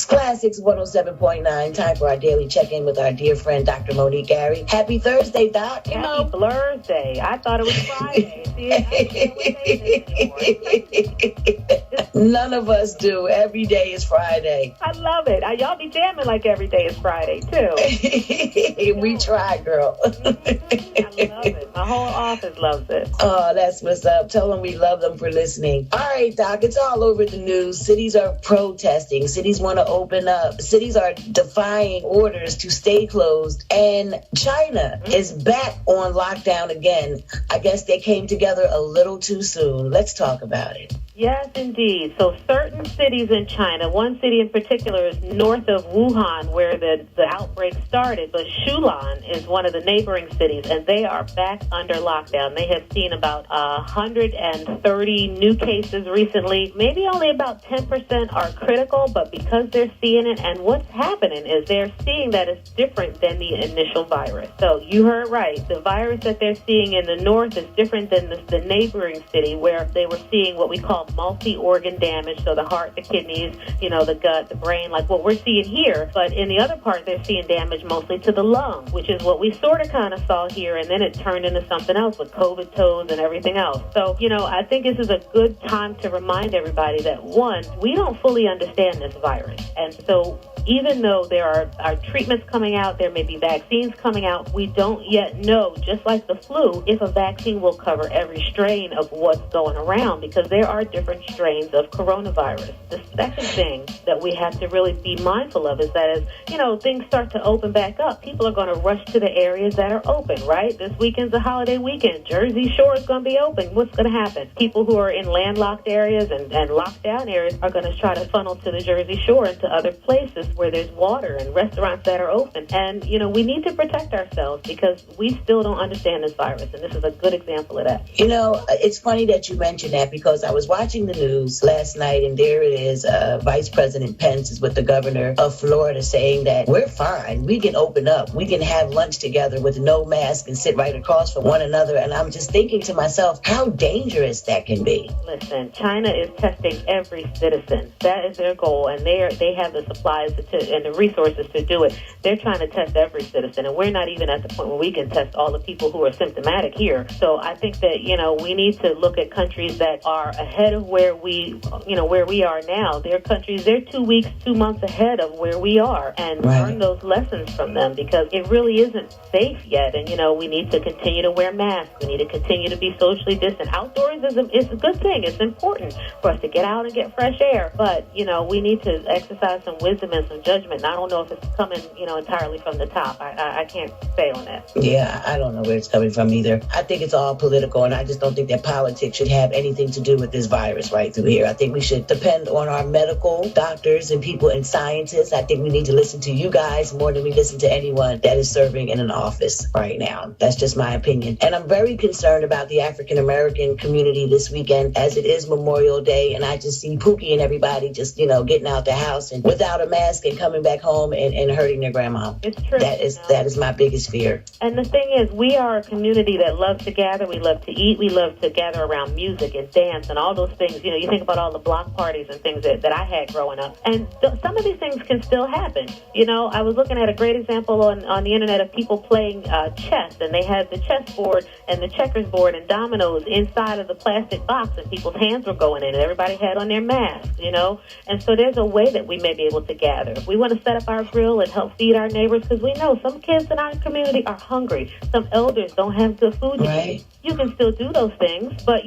Classics 107.9. Time for our daily check-in with our dear friend, Dr. Monique Gary. Happy Thursday, Doc. Happy Thursday. I thought it was Friday. See, I don't know what day it is anymore. None of us do. Every day is Friday. I love it. Y'all be jamming like every day is Friday, too. We try, girl. I love it. My whole office loves it. Oh, that's what's up. Tell them we love them for listening. All right, Doc, it's all over the news. Cities are protesting. Cities want to open up. Cities are defying orders to stay closed. And China is back on lockdown again. I guess they came together a little too soon. Let's talk about it. Yes, indeed. So certain cities in China, one city in particular is north of Wuhan where the outbreak started, but Shulan is one of the neighboring cities, and they are back under lockdown. They have seen about 130 new cases recently. Maybe only about 10% are critical, but because they're seeing it, and what's happening is they're seeing that it's different than the initial virus. So you heard right. The virus that they're seeing in the north is different than the neighboring city where they were seeing what we call multi-organ damage, so the heart, the kidneys, the gut, the brain, like what we're seeing here. But in the other part, they're seeing damage mostly to the lung, which is what we sort of kind of saw here, and then it turned into something else with COVID toes and everything else. So, I think this is a good time to remind everybody that, one, we don't fully understand this virus. And so even though there are treatments coming out, there may be vaccines coming out, we don't yet know, just like the flu, if a vaccine will cover every strain of what's going around, because there are different strains of coronavirus. The second thing that we have to really be mindful of is that as, things start to open back up, people are going to rush to the areas that are open, right? This weekend's a holiday weekend. Jersey Shore is going to be open. What's going to happen? People who are in landlocked areas and locked down areas are going to try to funnel to the Jersey Shore and to other places where there's water and restaurants that are open. And, we need to protect ourselves because we still don't understand this virus. And this is a good example of that. It's funny that you mentioned that because I was watching the news last night and there it is. Vice President Pence is with the governor of Florida saying that we're fine. We can open up. We can have lunch together with no mask and sit right across from one another. And I'm just thinking to myself, how dangerous that can be. Listen, China is testing every citizen. That is their goal. And they have the supplies and the resources to do it. They're trying to test every citizen. And we're not even at the point where we can test all the people who are symptomatic here. So I think that, we need to look at countries that are ahead of where we are now. They're countries, they're 2 weeks, 2 months ahead of where we are, and learn those lessons from them because it really isn't safe yet. And, we need to continue to wear masks. We need to continue to be socially distant. Outdoors is a good thing. It's important for us to get out and get fresh air. But, we need to exercise some wisdom and some judgment. And I don't know if it's coming, entirely from the top. I can't say on that. Yeah, I don't know where it's coming from either. I think it's all political, and I just don't think that politics should have anything to do with this virus right through here. I think we should depend on our medical doctors and people and scientists. I think we need to listen to you guys more than we listen to anyone that is serving in an office right now. That's just my opinion. And I'm very concerned about the African American community this weekend as it is Memorial Day. And I just see Pookie and everybody just, getting out the house and without a mask and coming back home and hurting their grandma. It's true. That is my biggest fear. And the thing is, we are a community that loves to gather. We love to eat. We love to gather around music and dance and all those things. You think about all the block parties and things that I had growing up. And some of these things can still happen. I was looking at a great example on the internet of people playing chess, and they had the chessboard and the checkers board and dominoes inside of the plastic box, and people's hands were going in, and everybody had on their masks, And so there's a way that we may be able to gather. If we want to set up our grill and help feed our neighbors, because we know some kids in our community are hungry. Some elders don't have good food to eat. You can still do those things, but,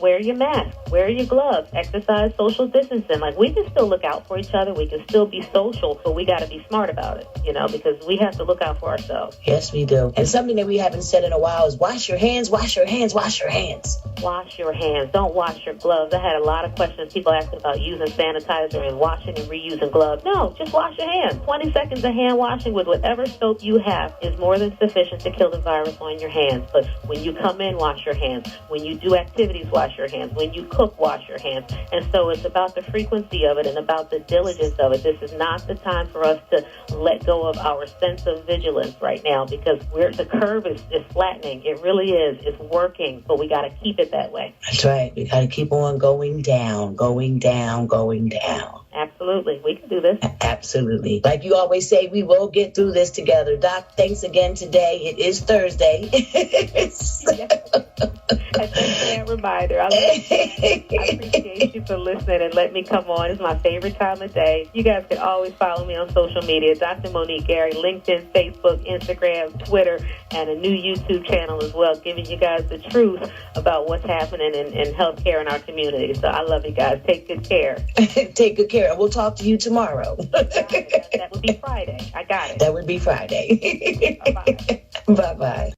wear your mask, wear your gloves, exercise social distancing. Like, we can still look out for each other. We can still be social, but we got to be smart about it, because we have to look out for ourselves. Yes, we do. And something that we haven't said in a while is wash your hands, wash your hands, wash your hands. Wash your hands. Don't wash your gloves. I had a lot of questions, people asking about using sanitizer and washing and reusing gloves. No, just wash your hands. 20 seconds of hand washing with whatever soap you have is more than sufficient to kill the virus on your hands. But when you come in, wash your hands. When you do activities, wash your hands. When you cook, wash your hands. And so it's about the frequency of it and about the diligence of it. This is not the time for us to let go of our sense of vigilance right now because the curve is flattening. It really is. It's working, but we got to keep it that way. That's right. We got to keep on going down, going down, going down. Absolutely. We can do this. Absolutely. Like you always say, we will get through this together. Doc, thanks again today. It is Thursday. Thanks for that reminder. I appreciate you for listening and let me come on. It's my favorite time of day. You guys can always follow me on social media, Dr. Monique Gary, LinkedIn, Facebook, Instagram, Twitter, and a new YouTube channel as well, giving you guys the truth about what's happening in healthcare in our community. So I love you guys. Take good care. Take good care. We'll talk to you tomorrow. That would be Friday. I got it. That would be Friday. Bye-bye. Bye-bye.